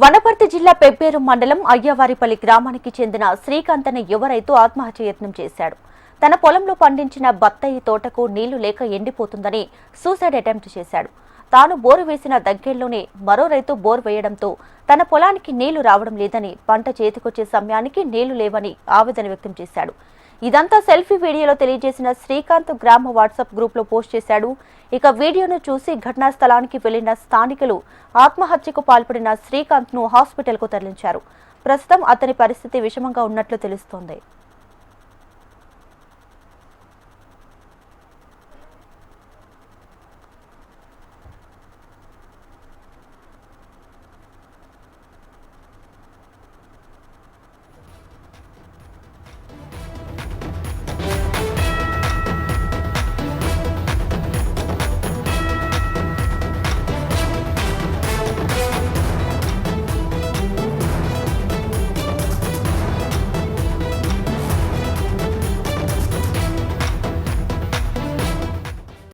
వనపర్తి జిల్లా పెబ్బేరు మండలం అయ్యవారిపల్లి గ్రామానికి చెందిన శ్రీకాంత్ అనే యువ రైతు ఆత్మహత్య యత్నం చేశాడు. తన పొలంలో పండించిన బత్తాయి తోటకు నీళ్లు లేక ఎండిపోతుందని సూసైడ్ అటెంప్ట్ చేశాడు. తాను బోరు వేసిన దగ్గరలోనే మరో రైతు బోర్ వేయడంతో తన పొలానికి నీళ్లు రావడం లేదని, పంట చేతికొచ్చే సమయానికి నీళ్లు లేవని ఆవేదన వ్యక్తం చేశాడు. ఇదంతా సెల్ఫీ వీడియోలో తెలియజేసిన శ్రీకాంత్ గ్రామ వాట్సాప్ గ్రూప్ లో పోస్ట్ చేశాడు. ఇక వీడియోను చూసి ఘటనా స్థలానికి వెళ్లిన స్థానికులు ఆత్మహత్యకు పాల్పడిన శ్రీకాంత్ ను హాస్పిటల్ కు తరలించారు. ప్రస్తుతం అతని పరిస్థితి విషమంగా ఉన్నట్లు తెలుస్తోంది.